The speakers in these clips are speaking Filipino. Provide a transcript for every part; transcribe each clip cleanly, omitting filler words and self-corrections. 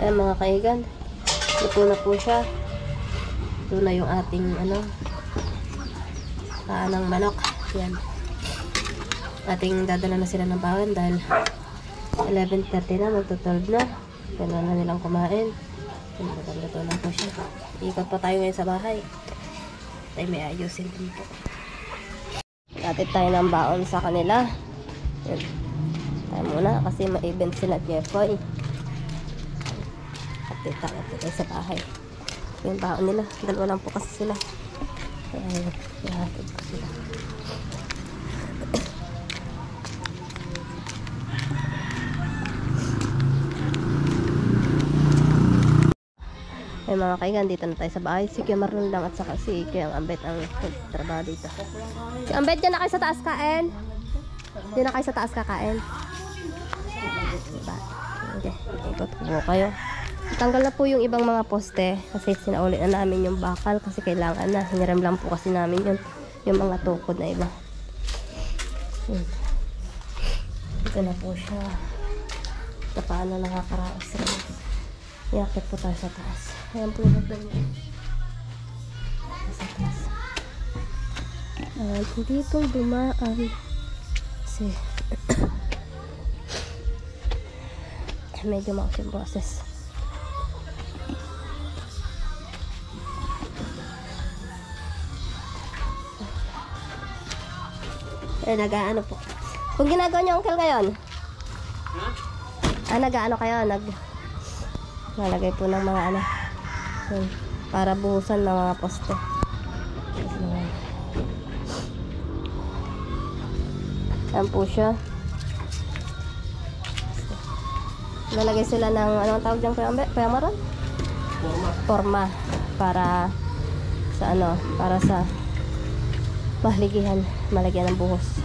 Ayan mga kaigan, luto na po siya. Ito na yung ating paanang manok. Yan. Ating dadala na sila ng bawan dahil 11:30 na, magto-12 na. Kailangan na nilang kumain. Luto na po siya. Ikot pa tayo ngayon sa bahay. Tayo may ayusin din po. Atid tayo ng baon sa kanila. Yan. Tayo muna kasi ma-event sila Jeffoy. Atid tayo sa bahay. Yung baon nila. Dalawa lang po kasi sila. Kaya atid ko sila. Ay mga kaigan, dito na tayo sa bahay. Si Kuya Marlon lang at saka si Kuya Ambet ang trabaho dito. Si Ambet, dyan na kayo sa taas kain. Dyan na kayo sa taas kakain. Diba? Okay, ikot po kayo. Tanggal na po yung ibang mga poste kasi sinaulit na namin yung bakal kasi kailangan na. Hiniram lang po kasi namin yun. Yung mga tukod na iba. Ito na po siya. Ito paano nakakaraos rin. Iakit po tayo sa taas. Ayan po yung hagdan niya. Sa taas. Hindi itong dumaan. Kasi medyo maus yung boses. Nag-ano po. Kung ginagawa niyo uncle ngayon? Nag-ano kayo? Nalagay po ng mga yun, para buhusan ng mga poste. Yan po siya. Nalagay sila ng anong tawag dyan Kuya Maron? Forma. Para sa para sa malagyan ng buhos.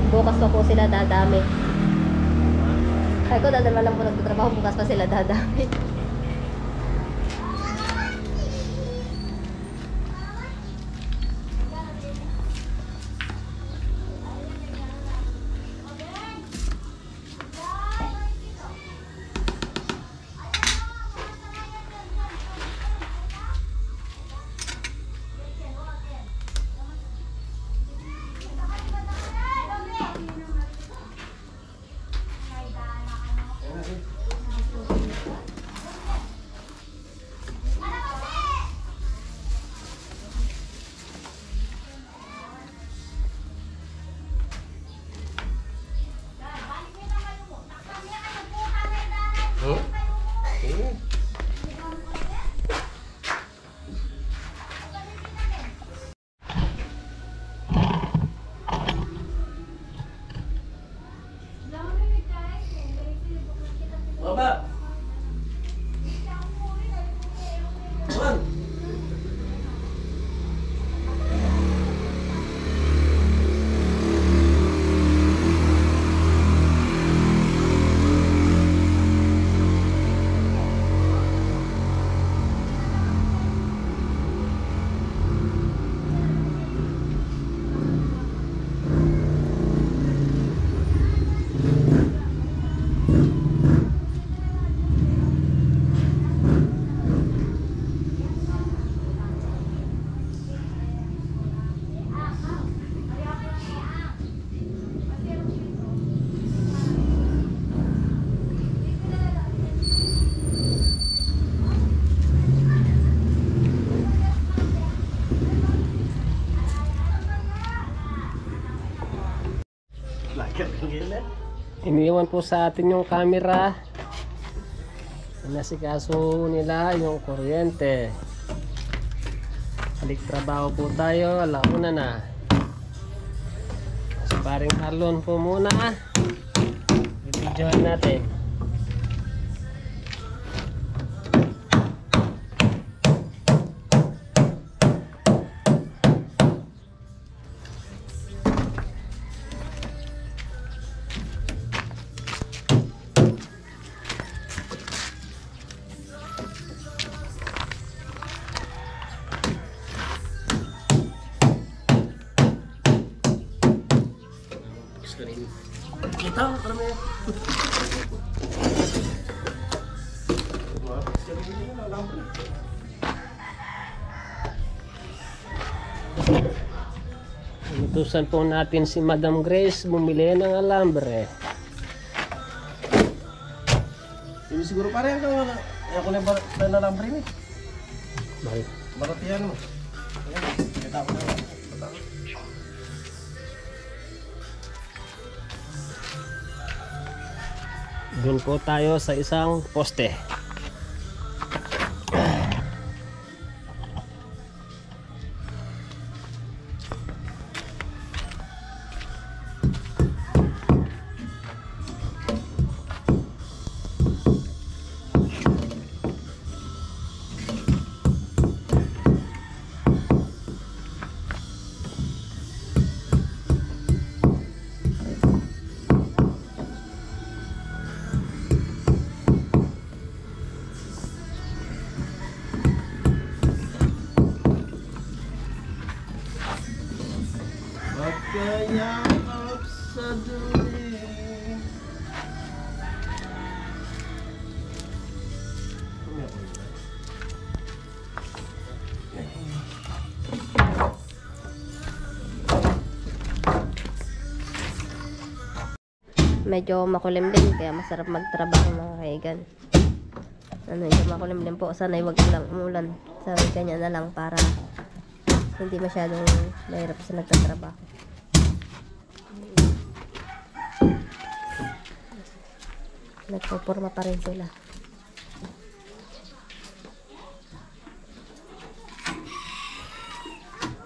Bukas pa po sila dadami. Ay ko, dadalman lang po nagtatrabaho. Bukas pa sila dadami. iniwan po sa atin yung camera. Nasikaso nila yung kuryente. Balik trabaho po tayo, alauna na. So paring Marlon po muna. I-videohan natin. Kita karena utusan po natin si Madam Grace bumili ng alambre. Ini siguro pare ka wala. Ako na ba na alambre ni? Mahal. Baratian mo. Kita ko na. Doon po tayo sa isang poste. Magkayakap sa duling. Medyo makulimlim kaya masarap magtrabaho mga kaigan. Medyo makulimlim po. Sana'y wag lang umulan. Sana'y ganyan na lang para hindi masyadong mahirap sa nagtatrabaho. Nagpupurma pa rin sila.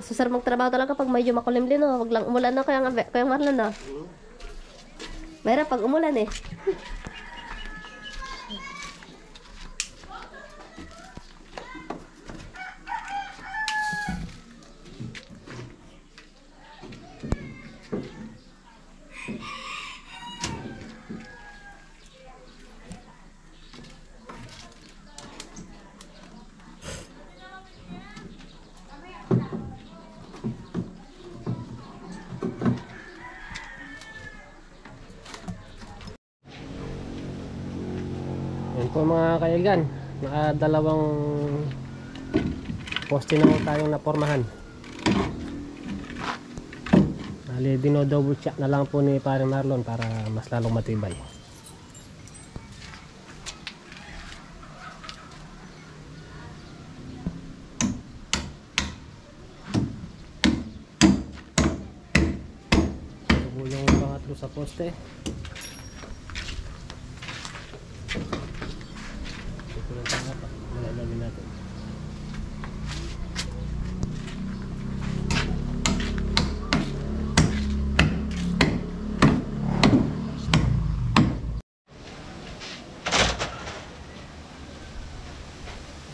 Susar magtrabaho talaga pag medyo makulimlim, no? Wag lang umulan na kaya Marlon, no? Mahirap pag umulan eh. Yan po mga kaigan, nakadalawang poste na po tayong napormahan. Bali, dino-double check na lang po ni Pare Marlon para mas lalong matibay. Ito yung pangatlo sa poste. Natin.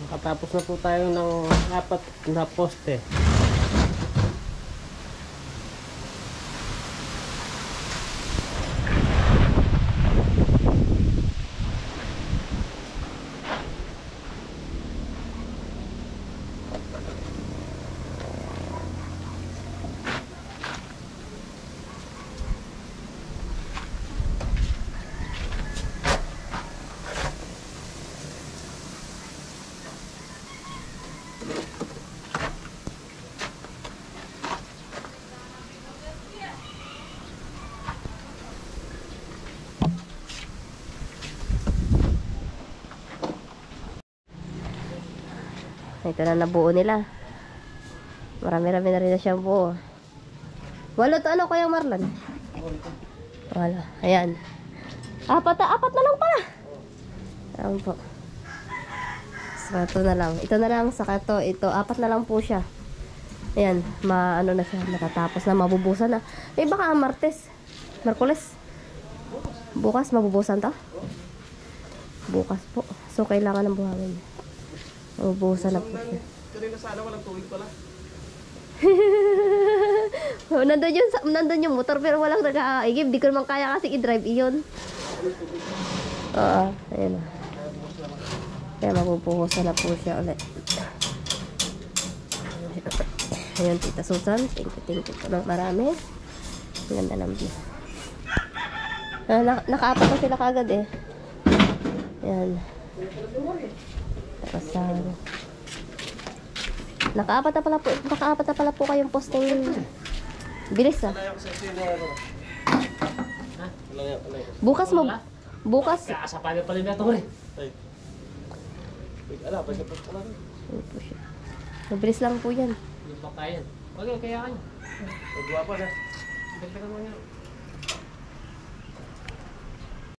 Nakatapos na po tayo ng 4 na poste. Ito na nabuo nila. Marami-rami na rin na siyang buo. Walo to ano, Kuya Marlon? Walo. Ayan. Apat na lang pala. Ayan po. So, ito na lang. Ito na lang, saka ito. 4 na lang po siya. Ayan, ano na siya, matatapos na, mabubusan na. Eh, baka Markules. Bukas, mabubusan to? Bukas po. So, kailangan ng buhangin. Mabubusan na po siya. Kanina sana walang tubig pala. nandun yung motor, pero walang nag-aigib. Di ko naman kaya kasi i-drive iyon. Oo, ayun na. Kaya mabubuhusan na po siya ulit. Ayun, Tita Susan. Thank you po ng marami. Ang ganda ng view. Naka-apat na sila kagad eh. Ayan. Tapos naka-apat na pala po kayong posting. Bilis ah. Bukas. Kaasapanin pala yung ito eh. Ala, pwede pa pala. Ayun po siya. Mabilis lang po yan. Yung pakayan. Okay, kaya kayo. Pagwa pa na. Dagdagan mo yan.